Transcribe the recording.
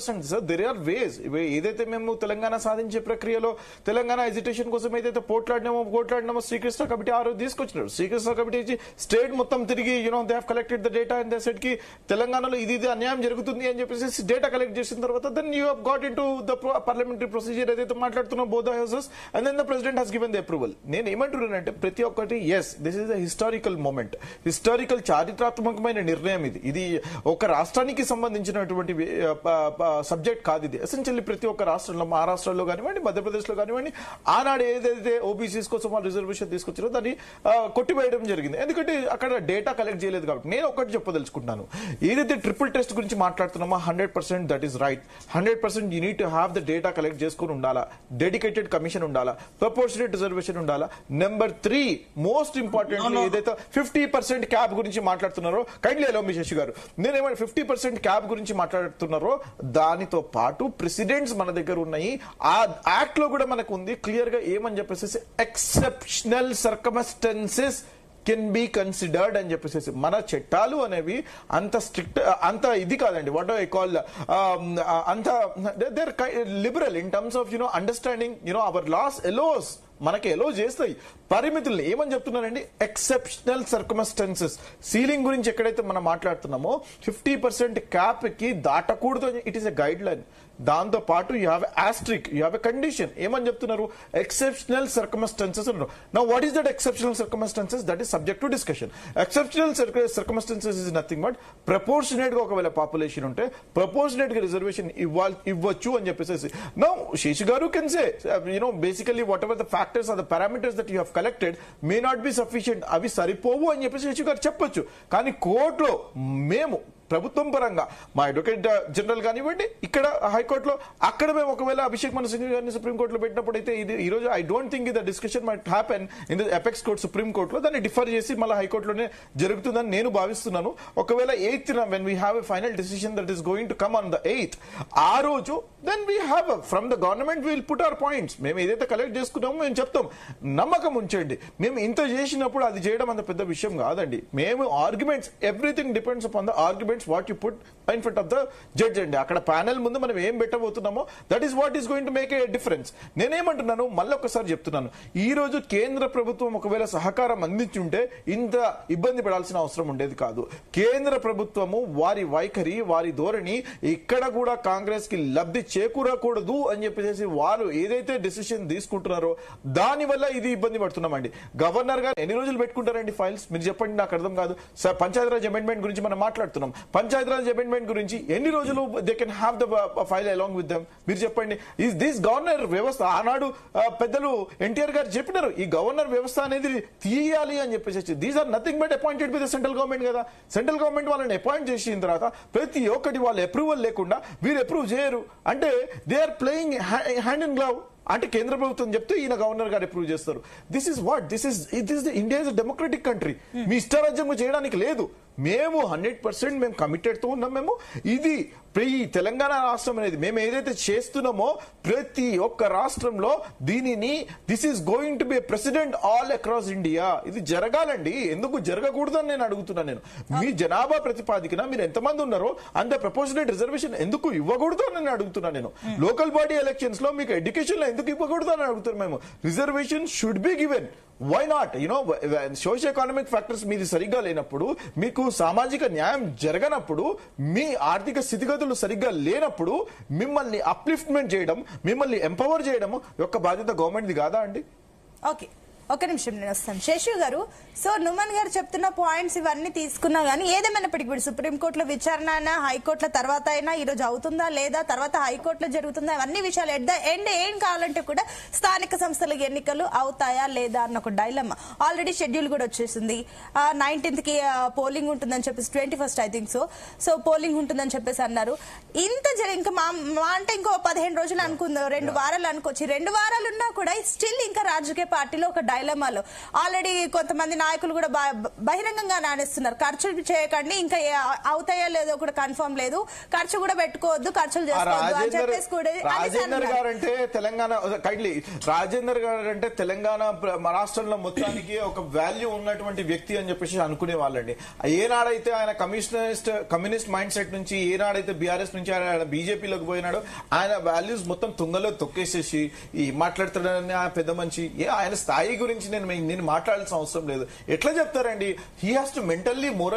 Sir there are వేస్. ఏదైతే మేము తెలంగాణ సాధించే ప్రక్రియలో తెలంగాణ ఎజిటేషన్ కోసం ఏదైతే పోట్లాడినామో శ్రీకృష్ణ కమిటీ ఆ రోజు తీసుకొచ్చినారు. శ్రీకృష్ణ కమిటీ స్టేట్ మొత్తం తిరిగి they have collected the data and they said కి తెలంగాణలో ఇది అన్యాయం జరుగుతుంది అని చెప్పేసి డేటా కలెక్ట్ చేసిన తర్వాత then you have got into the parliamentary procedure ఏదైతే మాట్లాడుతున్నాం both houses and then the president has given the approval. నేను ఏమంటున్నానంటే ప్రతి ఒక్కటి as this is the historical moment, historical చారిత్రాత్మకమైన నిర్ణయం. ఇది ఒక రాష్ట్రానికి సంబంధించినటువంటి సబ్జెక్ట్ కాదు. ఇది ఎసెన్షియల్లీ ప్రతి ఒక్క రాష్ట్రంలో, మహారాష్ట్రలో కానివ్వండి, మధ్యప్రదేశ్ లో కానివ్వండి, ఆనాడు ఏదైతే ఓబీసీస్ కోసం వాళ్ళు రిజర్వేషన్ తీసుకొచ్చారో దాన్ని కొట్టివేయడం జరిగింది. ఎందుకంటే అక్కడ డేటా కలెక్ట్ చేయలేదు కాబట్టి. నేను ఒకటి చెప్పదలుచుకుంటున్నాను, ఏదైతే ట్రిపుల్ టెస్ట్ గురించి మాట్లాడుతున్నామో 100% that is right. 100% you need to have the data collect చేసుకుని ఉండాలా, డెడికేటెడ్ కమిషన్ ఉండాలా, ప్రపోర్షనేట్ రిజర్వేషన్ ఉండాలా. నెంబర్ 3 మోస్ట్ ఇంపార్టెంట్ ఏదైతే 50% క్యాప్ గురించి మాట్లాడుతున్నారో, కైండ్లీ అలో మీ శశి గారు, నేనేమంటే 50% క్యాప్ గురించి మాట్లాడుతున్నారో దానితో పాటు ప్రెసిడెంట్స్ మన దగ్గర ఉన్నాయి. ఆ యాక్ట్ లో కూడా మనకు ఉంది క్లియర్ గా ఏమని చెప్పేసి exceptional circumstances can be considered అని చెప్పేసి. మన చట్టాలు అనేవి అంత స్ట్రిక్ట్, అంత ఇది కాదండి. వాట్ ఐ కాల్ అంత there liberal in terms of understanding our laws allows, మనకి ఎలో చేస్తాయి పరిమితులు. ఏమని చెప్తున్నానండి, ఎక్సెప్షనల్ సర్కమ్స్టాన్సెస్. సీలింగ్ గురించి ఎక్కడైతే మనం మాట్లాడుతున్నామో 50% క్యాప్ కి దాటకూడదు, it is a guideline. దాంతో పాటు you have a strict, you have a condition. ఏమని చెప్తున్నారు, ఎక్సెప్షనల్ సర్కమ్స్టాన్సెస్ అన్నారు. Now what is that exceptional circumstances? That is subject to discussion. Exceptional circumstances is nothing but proportionate గా ఒకవేళ population ఉంటే proportionate గా reservation ఇవ్వచ్చు అని చెప్పేసి. నౌ శేషి గారు can say basically whatever the factors are the parameters that you have collected may not be sufficient, అవి సరిపోవు అని చెప్పేసి శేషి గారు చెప్పొచ్చు. కానీ కోర్టులో మేము ప్రభుత్వం పరంగా మా అడ్వకేట్ జనరల్ కానివ్వండి, ఇక్కడ హైకోర్టులో, అక్కడ మేము ఒకవేళ అభిషేక్ మను సింఘ్వి గారిని సుప్రీంకోర్టులో పెట్టినప్పుడు అయితే ఇది ఈ రోజు I don't think the discussion might happen in the apex court సుప్రీంకోర్టులో. దాన్ని డిఫర్ చేసి మళ్ళీ హైకోర్టులోనే జరుగుతుందని నేను భావిస్తున్నాను. ఒకవేళ 8th when we have a final decision that is going to come on the 8th, ఆ రోజు then we have from the government will put our points. మేము ఏదైతే కలెక్ట్ చేసుకున్నామో మేము చెప్తాం. నమ్మకం ఉంచండి, మేము ఇంత చేసినప్పుడు అది చేయడం అంత పెద్ద విషయం కాదండి. మేము arguments, everything depends upon the arguments what you put in front of the judge అండి. అక్కడ ప్యానెల్ ముందు మనం ఏం పెట్టబోతున్నామో that is what is going to make a difference. నేనేమంటున్నాను, మళ్ళీ ఒకసారి చెప్తున్నాను, ఈ రోజు కేంద్ర ప్రభుత్వం ఒకవేళ సహకారం అందించుంటే ఇంత ఇబ్బంది పడాల్సిన అవసరం ఉండేది కాదు. కేంద్ర ప్రభుత్వము వారి వైఖరి, వారి ధోరణి ఇక్కడ కూడా కాంగ్రెస్ కి లబ్ధి చేకూరకూడదు అని చెప్పేసి వారు ఏదైతే డెసిషన్ తీసుకుంటున్నారో దాని వల్ల ఇది ఇబ్బంది పడుతున్నామండి. గవర్నర్ గారు ఎన్ని రోజులు పెట్టుకుంటారండి ఫైల్స్? మీరు చెప్పండి, నాకు అర్థం కాదు. పంచాయతీరాజ్ అమెండ్మెంట్ గురించి మనం మాట్లాడుతున్నాం. పంచాయతీరాజ్ అమెండ్మెంట్ గురించి ఎన్ని రోజులు they can have the file along with them? మీరు చెప్పండి. ఈస్ దిస్ గవర్నర్ వ్యవస్థ? ఆనాడు పెద్దలు ఎన్టీఆర్ గారు చెప్పినారు, ఈ గవర్నర్ వ్యవస్థ అనేది తీయాలి అని చెప్పేసి. These are nothing but appointed by the central government కదా. సెంట్రల్ గవర్నమెంట్ వాళ్ళని అపాయింట్ చేసిన తర్వాత ప్రతి ఒక్కటి వాళ్ళ అప్రూవల్ లేకుండా వీరు అప్రూవ్ చేయరు అంటే they are playing hand in glove. అంటే కేంద్ర ప్రభుత్వం చెప్తే ఈయన గవర్నర్ గారు అప్రూవ్ చేస్తారు. This is what this is India is democratic country. మీ ఇష్టారాజ్యం చేయడానికి లేదు. మేము 100% మేము కమిటెడ్ తో ఉన్నాం. మేము ఇది ఈ తెలంగాణ రాష్ట్రం అనేది మేము ఏదైతే చేస్తున్నామో ప్రతి ఒక్క రాష్ట్రంలో దీనిని this is going to be president all across India. ఇది జరగాలండి. ఎందుకు జరగకూడదు అని నేను అడుగుతున్నాను. నేను మీ జనాభా ప్రతిపాదికన మీరు ఎంతమంది ఉన్నారో అంత ప్రపోర్షనేట్ రిజర్వేషన్ ఎందుకు ఇవ్వకూడదు అని నేను అడుగుతున్నాను. నేను లోకల్ బాడీ ఎలక్షన్స్ లో మీకు ఎడ్యుకేషన్ లో ఎందుకు ఇవ్వకూడదు అని అడుగుతున్నాను. మేము reservation should be given. Why not? Socio economic factors మీది సరిగ్గా లేనప్పుడు, మీకు సామాజిక న్యాయం జరగనప్పుడు, మీ ఆర్థిక స్థితిగతులు సరిగ్గా లేనప్పుడు మిమ్మల్ని అప్లిఫ్ట్మెంట్ చేయడం, మిమ్మల్ని ఎంపవర్ చేయడం యొక్క బాధ్యత గవర్నమెంట్ది కాదా అండి? ఓకే, ఒక నిమిషం నేను వస్తాను. శేషు గారు, సో నుమన్ గారు చెప్తున్న పాయింట్స్ ఇవన్నీ తీసుకున్నా గానీ ఏదేమైనప్పటికీ ఇప్పుడు సుప్రీంకోర్టులో విచారణ అయినా, హైకోర్టుల తర్వాత అయినా ఈ రోజు అవుతుందా లేదా, తర్వాత హైకోర్టులో జరుగుతుందా, అవన్నీ విషయాలు ఎట్ ద ఎండ్ ఏం కావాలంటే కూడా స్థానిక సంస్థల ఎన్నికలు అవుతాయా లేదా అన్న ఒక డైలమా. ఆల్రెడీ షెడ్యూల్ కూడా వచ్చేసింది. 19th కి పోలింగ్ ఉంటుందని చెప్పేసి, 21st I think so polling ఉంటుందని చెప్పేసి అన్నారు. ఇంత ఇంకా మా అంటే ఇంకో 15 రోజులు అనుకుందాం, 2 వారాలు అనుకోవచ్చు. 2 వారాలు ఉన్నా కూడా స్టిల్ ఇంకా రాజకీయ పార్టీలో ఒక డైలమాలో ఆల్రెడీ కొంతమంది నాయకులు కూడా బహిరంగంగా నానేస్తున్నారు, ఖర్చులు చేయకండి, ఇంకా అవుతాయో లేదో కూడా కన్ఫర్మ్ లేదు, ఖర్చు కూడా పెట్టుకోవద్దు, ఖర్చులు చేసుకోవద్దు అని చెప్పేసి కూడా రాజేందర్ గారు అంటే తెలంగాణ కైండ్లీ రాజేందర్ గారు అంటే తెలంగాణ రాష్ట్రంలో మొత్తానికి ఒక వాల్యూ ఉన్నటువంటి వ్యక్తి అని చెప్పేసి అనుకునే వాళ్ళండి. ఏనాడైతే ఆయన కమ్యూనిస్ట్ మైండ్ సెట్ నుంచి ఏనాడైతే బీఆర్ఎస్ నుంచి ఆయన బీజేపీలోకి పోయినాడో ఆయన వాల్యూస్ మొత్తం తుంగలో తొక్కేసేసి ఈ మాట్లాడుతాడని ఆ పెద్ద మనిషి ఆయన స్థాయి గురించి నేను మాట్లాడాల్సిన అవసరం లేదు. ఎట్లా చెప్తారండి? He has to mentally moral